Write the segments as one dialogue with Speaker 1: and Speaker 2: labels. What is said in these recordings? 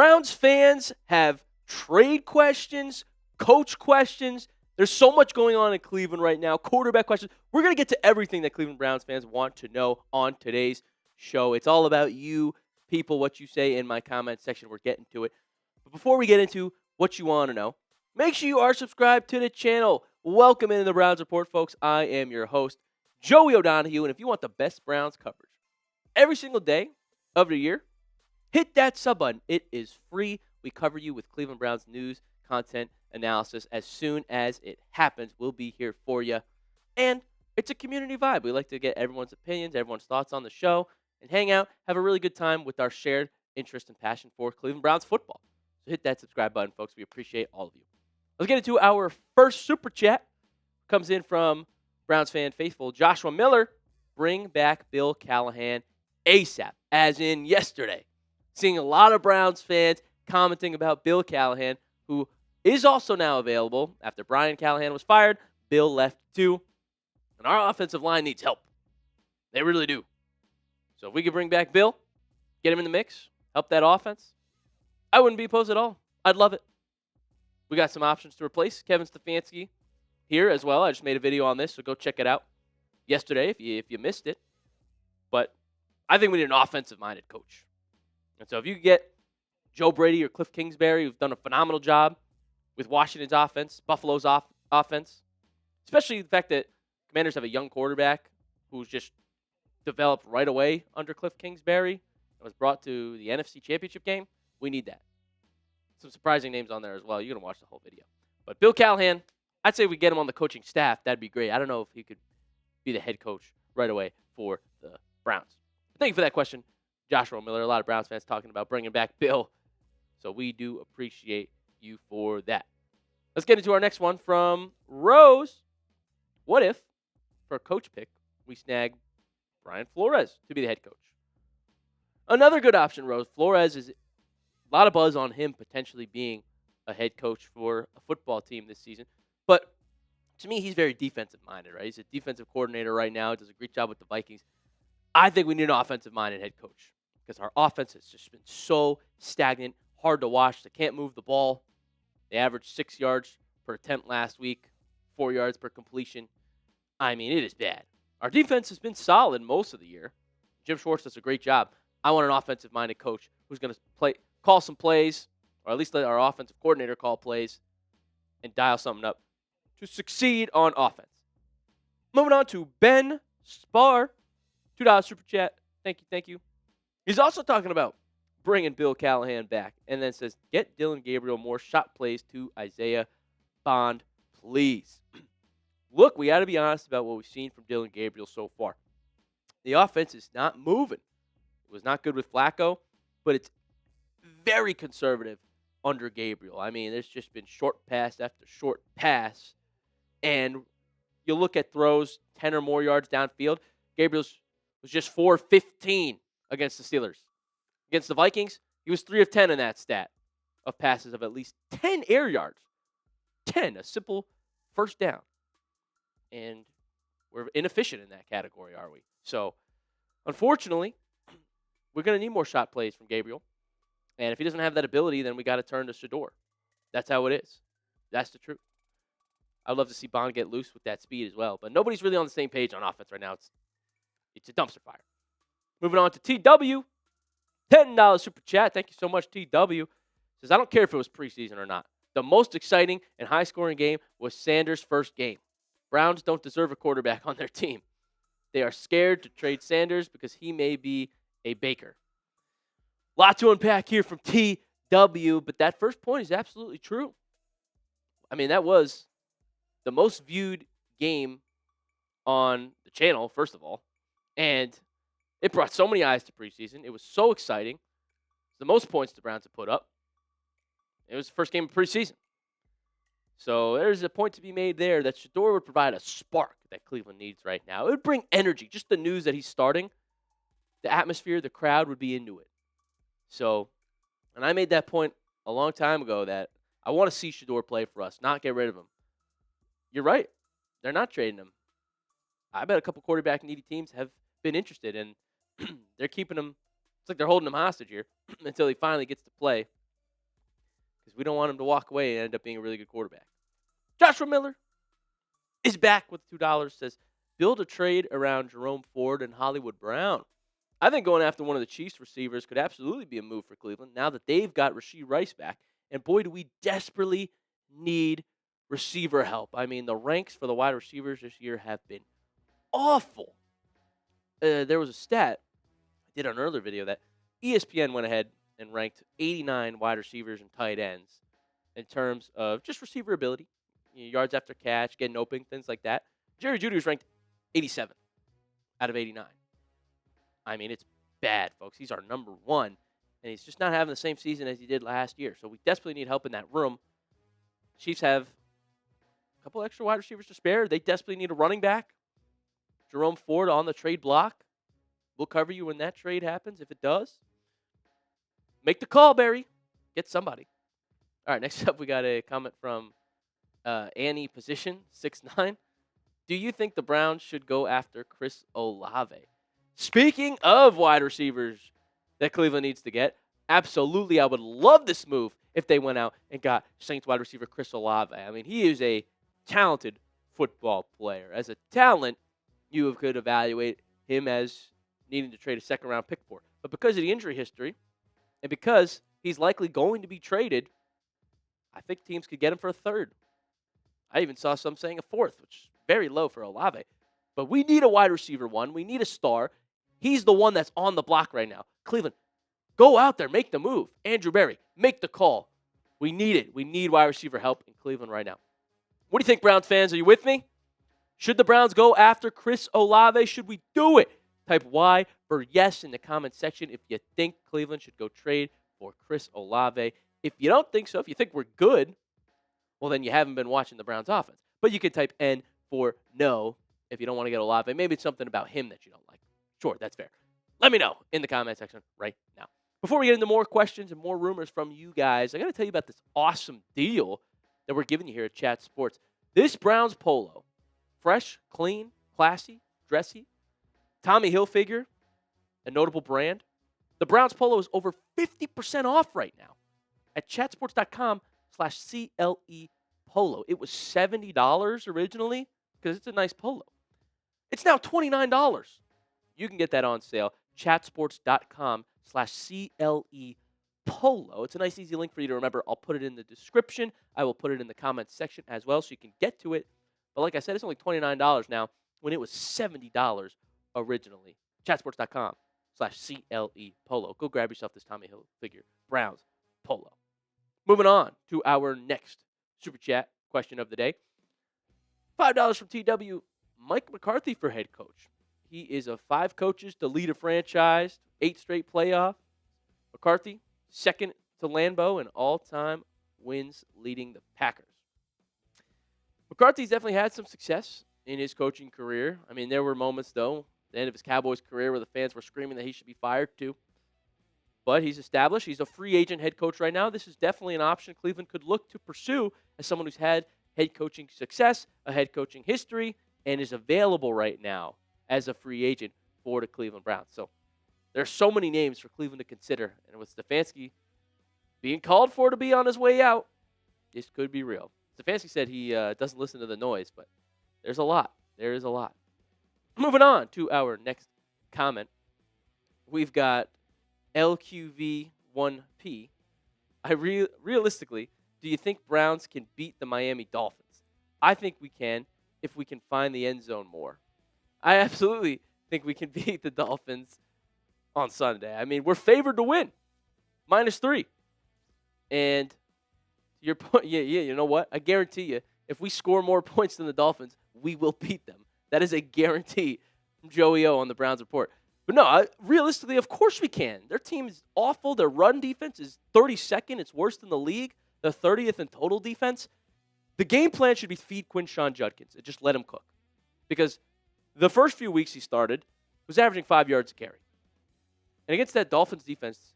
Speaker 1: Browns fans have trade questions, coach questions. There's so much going on in Cleveland right now. Quarterback questions. We're going to get to everything that Cleveland Browns fans want to know on today's show. It's all about you people, what you say in my comment section. We're getting to it. But before we get into what you want to know, make sure you are subscribed to the channel. Welcome into the Browns Report, folks. I am your host, Joey O'Donohue, and if you want the best Browns coverage every single day of the year, hit that sub button. It is free. We cover you with Cleveland Browns news, content, analysis. As soon as it happens, we'll be here for you. And it's a community vibe. We like to get everyone's opinions, everyone's thoughts on the show, and hang out, have a really good time with our shared interest and passion for Cleveland Browns football. So hit that subscribe button, folks. We appreciate all of you. Let's get into our first super chat. Comes in from Browns fan faithful Joshua Miller. Bring back Bill Callahan ASAP, as in yesterday. Seeing a lot of Browns fans commenting about Bill Callahan, who is also now available. After Brian Callahan was fired, Bill left too. And our offensive line needs help. They really do. So if we could bring back Bill, get him in the mix, help that offense, I wouldn't be opposed at all. I'd love it. We got some options to replace Kevin Stefanski here as well. I just made a video on this, so go check it out yesterday if you missed it. But I think we need an offensive-minded coach. And so if you get Joe Brady or Cliff Kingsbury, who've done a phenomenal job with Washington's offense, Buffalo's offense, especially the fact that Commanders have a young quarterback who's just developed right away under Cliff Kingsbury and was brought to the NFC Championship game, we need that. Some surprising names on there as well. You're going to watch the whole video. But Bill Callahan, I'd say we get him on the coaching staff. That'd be great. I don't know if he could be the head coach right away for the Browns. But thank you for that question, Joshua Miller. A lot of Browns fans talking about bringing back Bill. So we do appreciate you for that. Let's get into our next one from Rose. What if, for a coach pick, we snag Brian Flores to be the head coach? Another good option, Rose. Flores is a lot of buzz on him potentially being a head coach for a football team this season. But to me, he's very defensive-minded, right? He's a defensive coordinator right now. He does a great job with the Vikings. I think we need an offensive-minded head coach because our offense has just been so stagnant, hard to watch. They can't move the ball. They averaged 6 yards per attempt last week, 4 yards per completion. I mean, it is bad. Our defense has been solid most of the year. Jim Schwartz does a great job. I want an offensive-minded coach who's going to call some plays, or at least let our offensive coordinator call plays and dial something up to succeed on offense. Moving on to Ben Spar, $2 super chat. Thank you. He's also talking about bringing Bill Callahan back, and then says, get Dillon Gabriel more shot plays to Isaiah Bond, please. Look, we got to be honest about what we've seen from Dillon Gabriel so far. The offense is not moving. It was not good with Flacco, but it's very conservative under Gabriel. I mean, there's just been short pass after short pass, and you look at throws 10 or more yards downfield. Gabriel's was just 4-15 against the Steelers. Against the Vikings, he was 3 of 10 in that stat of passes of at least 10 air yards. 10, a simple first down. And we're inefficient in that category, are we? So, unfortunately, we're going to need more shot plays from Gabriel. And if he doesn't have that ability, then we got to turn to Shedeur. That's how it is. That's the truth. I'd love to see Bond get loose with that speed as well. But nobody's really on the same page on offense right now. It's a dumpster fire. Moving on to TW. $10 super chat. Thank you so much, TW. Says, I don't care if it was preseason or not. The most exciting and high-scoring game was Sanders' first game. Browns don't deserve a quarterback on their team. They are scared to trade Sanders because he may be a Baker. Lot to unpack here from TW, but that first point is absolutely true. I mean, that was the most viewed game on the channel, first of all, and it brought so many eyes to preseason. It was so exciting. It's the most points the Browns have put up. It was the first game of preseason. So there's a point to be made there that Shedeur would provide a spark that Cleveland needs right now. It would bring energy. Just the news that he's starting, the atmosphere, the crowd would be into it. So, and I made that point a long time ago that I want to see Shedeur play for us, not get rid of him. You're right. They're not trading him. I bet a couple quarterback needy teams have been interested, and they're keeping him. It's like they're holding him hostage here until he finally gets to play because we don't want him to walk away and end up being a really good quarterback. Joshua Miller is back with $2. Says, build a trade around Jerome Ford and Hollywood Brown. I think going after one of the Chiefs receivers could absolutely be a move for Cleveland now that they've got Rashee Rice back. And boy, do we desperately need receiver help. I mean, the ranks for the wide receivers this year have been awful. There was a stat I did on an earlier video that ESPN went ahead and ranked 89 wide receivers and tight ends in terms of just receiver ability, yards after catch, getting open, things like that. Jerry Jeudy was ranked 87 out of 89. I mean, it's bad, folks. He's our number one, and he's just not having the same season as he did last year. So we desperately need help in that room. Chiefs have a couple extra wide receivers to spare. They desperately need a running back. Jerome Ford on the trade block. We'll cover you when that trade happens, if it does. Make the call, Barry. Get somebody. All right, next up we got a comment from Annie Position 6'9". Do you think the Browns should go after Chris Olave? Speaking of wide receivers that Cleveland needs to get, absolutely, I would love this move if they went out and got Saints wide receiver Chris Olave. I mean, he is a talented football player. As a talent, you could evaluate him as needing to trade a second-round pick for. But because of the injury history, and because he's likely going to be traded, I think teams could get him for a third. I even saw some saying a fourth, which is very low for Olave. But we need a wide receiver one. We need a star. He's the one that's on the block right now. Cleveland, go out there, make the move. Andrew Berry, make the call. We need it. We need wide receiver help in Cleveland right now. What do you think, Browns fans? Are you with me? Should the Browns go after Chris Olave? Should we do it? Type Y or yes in the comment section if you think Cleveland should go trade for Chris Olave. If you don't think so, if you think we're good, well, then you haven't been watching the Browns offense. But you can type N for no if you don't want to get Olave. Maybe it's something about him that you don't like. Sure, that's fair. Let me know in the comment section right now. Before we get into more questions and more rumors from you guys, I got to tell you about this awesome deal that we're giving you here at Chat Sports. This Browns polo, fresh, clean, classy, dressy, Tommy Hilfiger, a notable brand. The Browns polo is over 50% off right now at chatsports.com/CLE polo. It was $70 originally because it's a nice polo. It's now $29. You can get that on sale. Chatsports.com/CLE polo. It's a nice, easy link for you to remember. I'll put it in the description. I will put it in the comments section as well so you can get to it. But like I said, it's only $29 now when it was $70 originally. Chatsports.com/CLE polo. Go grab yourself this Tommy Hilfiger Browns polo. Moving on to our next Super Chat question of the day. $5 from TW. Mike McCarthy for head coach. He is of 5 coaches to lead a franchise, 8 straight playoff. McCarthy, second to Lambeau in all-time wins leading the Packers. McCarthy's definitely had some success in his coaching career. I mean, there were moments, though, at the end of his Cowboys career where the fans were screaming that he should be fired, too. But he's established. He's a free agent head coach right now. This is definitely an option Cleveland could look to pursue as someone who's had head coaching success, a head coaching history, and is available right now as a free agent for the Cleveland Browns. So there are so many names for Cleveland to consider. And with Stefanski being called for to be on his way out, this could be real. Stefanski said he doesn't listen to the noise, but there's a lot. There is a lot. Moving on to our next comment. We've got LQV1P. Realistically, do you think Browns can beat the Miami Dolphins? I think we can if we can find the end zone more. I absolutely think we can beat the Dolphins on Sunday. I mean, we're favored to win. -3. And your point, yeah, you know what? I guarantee you, if we score more points than the Dolphins, we will beat them. That is a guarantee from Joey O on the Browns Report. But no, realistically, of course we can. Their team is awful. Their run defense is 32nd. It's worse than the league. They're 30th in total defense. The game plan should be feed Quinshon Judkins and just let him cook. Because the first few weeks he started was averaging 5 yards a carry. And against that Dolphins defense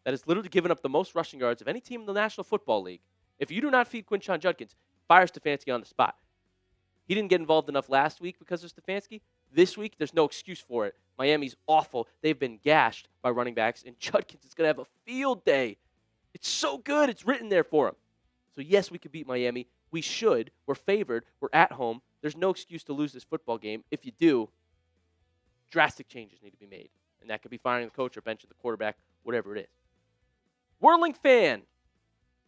Speaker 1: that has literally given up the most rushing yards of any team in the National Football League, if you do not feed Quinshon Judkins, fire Stefanski on the spot. He didn't get involved enough last week because of Stefanski. This week, there's no excuse for it. Miami's awful. They've been gashed by running backs, and Judkins is going to have a field day It's so good. It's written there for him. So, yes, we could beat Miami. We should. We're favored. We're at home. There's no excuse to lose this football game. If you do, drastic changes need to be made. And that could be firing the coach or benching the quarterback, whatever it is. Whirling Fan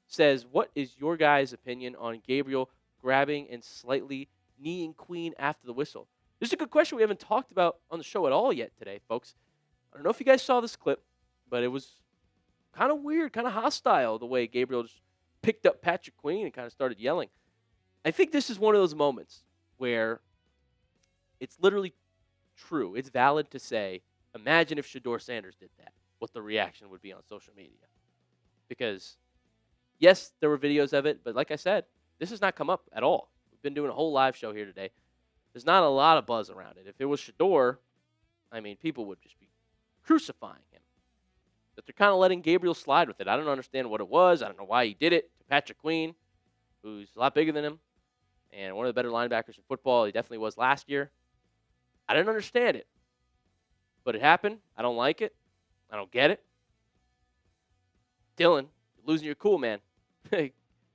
Speaker 1: says, what is your guys' opinion on Gabriel grabbing and slightly kneeing Queen after the whistle? This is a good question we haven't talked about on the show at all yet today, folks. I don't know if you guys saw this clip, but it was kind of weird, kind of hostile, the way Gabriel just picked up Patrick Queen and kind of started yelling. I think this is one of those moments where it's literally true. It's valid to say, imagine if Shedeur Sanders did that, what the reaction would be on social media. Because, yes, there were videos of it, but like I said, this has not come up at all. We've been doing a whole live show here today. There's not a lot of buzz around it. If it was Shedeur, I mean, people would just be crucifying him. But they're kind of letting Gabriel slide with it. I don't understand what it was. I don't know why he did it to Patrick Queen, who's a lot bigger than him and one of the better linebackers in football. He definitely was last year. I didn't understand it. But it happened. I don't like it. I don't get it. Dillon, you're losing your cool, man. Keep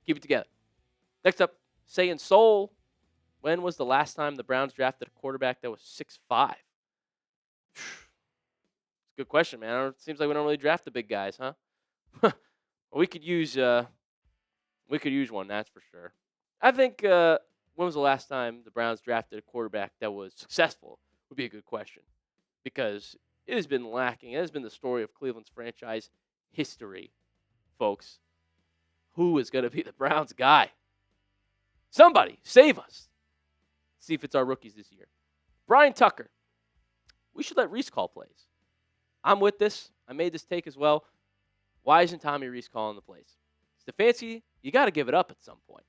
Speaker 1: it together. Next up, Saying Soul. When was the last time the Browns drafted a quarterback that was 6'5"? It's a good question, man. It seems like we don't really draft the big guys, huh? we could use one, that's for sure. I think when was the last time the Browns drafted a quarterback that was successful would be a good question, because it has been lacking. It has been the story of Cleveland's franchise history, folks. Who is going to be the Browns guy? Somebody save us. See if it's our rookies this year. Brian Tucker. We should let Reese call plays. I'm with this. I made this take as well. Why isn't Tommy Reese calling the plays? Stefanski, you got to give it up at some point.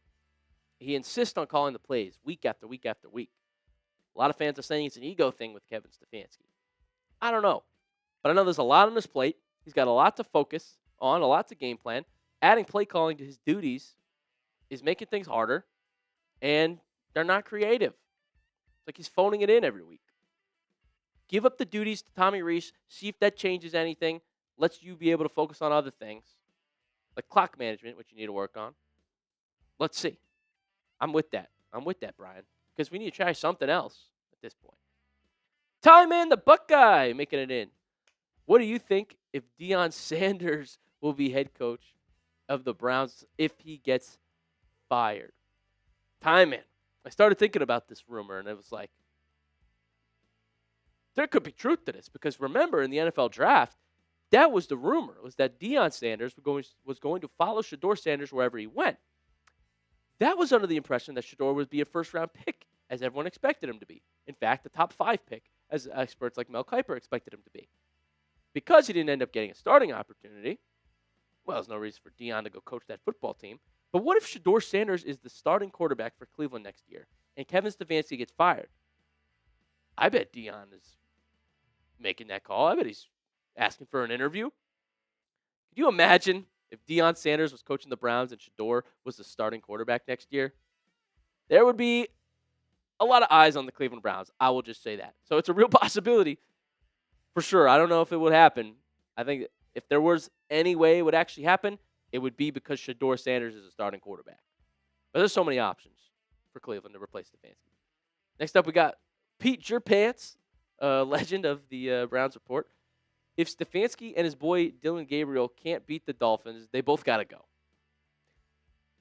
Speaker 1: He insists on calling the plays week after week after week. A lot of fans are saying it's an ego thing with Kevin Stefanski. I don't know. But I know there's a lot on his plate. He's got a lot to focus on, a lot to game plan. Adding play calling to his duties is making things harder, and they're not creative. It's like he's phoning it in every week. Give up the duties to Tommy Reese. See if that changes anything. Lets you be able to focus on other things, like clock management, which you need to work on. Let's see. I'm with that, Brian, because we need to try something else at this point. Time in the Buckeye making it in. What do you think if Deion Sanders will be head coach of the Browns if he gets fired? Time in. I started thinking about this rumor, and it was like, there could be truth to this, because remember, in the NFL draft, that was the rumor, was that Deion Sanders was going to follow Shedeur Sanders wherever he went. That was under the impression that Shedeur would be a first-round pick, as everyone expected him to be. In fact, a top 5 pick, as experts like Mel Kiper expected him to be. Because he didn't end up getting a starting opportunity, well, there's no reason for Deion to go coach that football team. But what if Shedeur Sanders is the starting quarterback for Cleveland next year, and Kevin Stefanski gets fired? I bet Deion is making that call. I bet he's asking for an interview. Could you imagine if Deion Sanders was coaching the Browns and Shedeur was the starting quarterback next year? There would be a lot of eyes on the Cleveland Browns. I will just say that. So it's a real possibility for sure. I don't know if it would happen. I think if there was any way it would actually happen, it would be because Shedeur Sanders is a starting quarterback. But there's so many options for Cleveland to replace Stefanski. Next up, we got Pete Jerpants, legend of the Browns Report. If Stefanski and his boy Dillon Gabriel can't beat the Dolphins, they both got to go.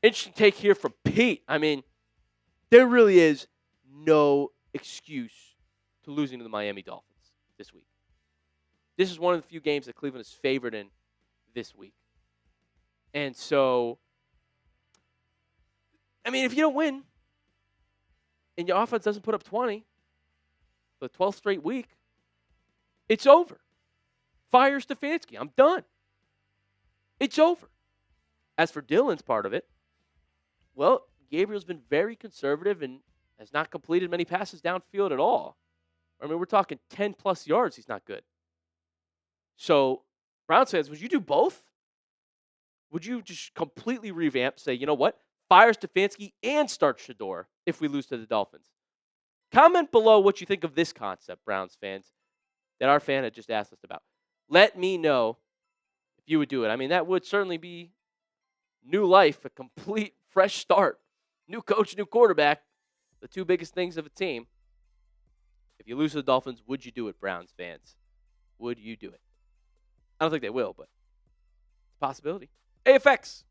Speaker 1: Interesting take here from Pete. I mean, there really is no excuse to losing to the Miami Dolphins this week. This is one of the few games that Cleveland is favored in this week. And so, I mean, if you don't win and your offense doesn't put up 20 for the 12th straight week, it's over. Fire Stefanski. I'm done. It's over. As for Dillon's part of it, well, Gabriel's been very conservative and has not completed many passes downfield at all. I mean, we're talking 10-plus yards. He's not good. So, Browns fans, would you do both? Would you just completely revamp, say, you know what? Fire Stefanski and start Shedeur if we lose to the Dolphins? Comment below what you think of this concept, Browns fans, that our fan had just asked us about. Let me know if if you would do it. I mean, that would certainly be new life, a complete fresh start. New coach, new quarterback, the two biggest things of a team. If you lose to the Dolphins, would you do it, Browns fans? Would you do it? I don't think they will, but it's a possibility. AFX.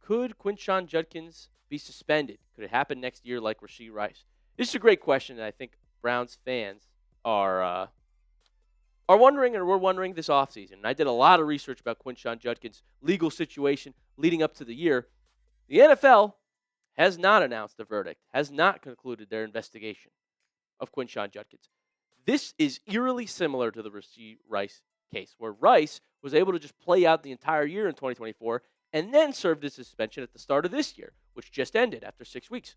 Speaker 1: Could Quinshon Judkins be suspended? Could it happen next year like Rashee Rice? This is a great question that I think Browns fans are wondering, or were wondering this offseason. And I did a lot of research about Quinshon Judkins' legal situation leading up to the year. The NFL has not announced a verdict, has not concluded their investigation of Quinshon Judkins. This is eerily similar to the Rashee Rice case, where Rice was able to just play out the entire year in 2024 and then served his suspension at the start of this year, which just ended after 6 weeks.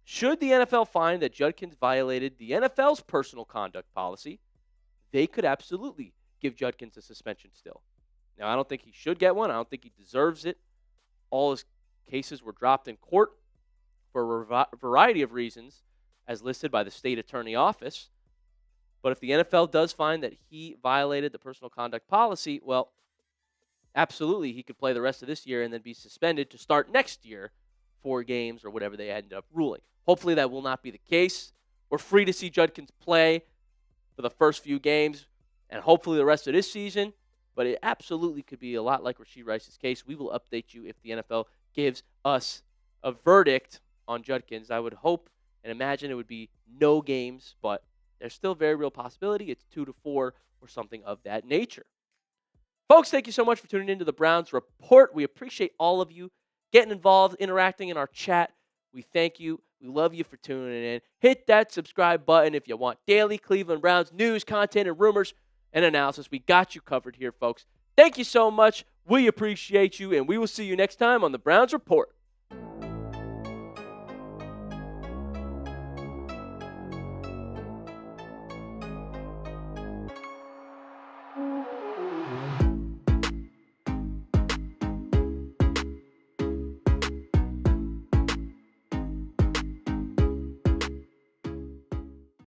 Speaker 1: Should the NFL find that Judkins violated the NFL's personal conduct policy, they could absolutely give Judkins a suspension still. Now, I don't think he should get one. I don't think he deserves it. All his cases were dropped in court for a variety of reasons, as listed by the state attorney office. But if the NFL does find that he violated the personal conduct policy, well, absolutely, he could play the rest of this year and then be suspended to start next year, 4 games or whatever they ended up ruling. Hopefully that will not be the case. We're free to see Judkins play for the first few games and hopefully the rest of this season, but it absolutely could be a lot like Rashee Rice's case. We will update you if the NFL gives us a verdict on Judkins. I would hope and imagine it would be no games, but there's still a very real possibility. It's 2 to 4 or something of that nature. Folks, thank you so much for tuning into the Browns Report. We appreciate all of you getting involved, interacting in our chat. We thank you. We love you for tuning in. Hit that subscribe button if you want daily Cleveland Browns news, content, and rumors and analysis. We got you covered here, folks. Thank you so much. We appreciate you, and we will see you next time on the Browns Report.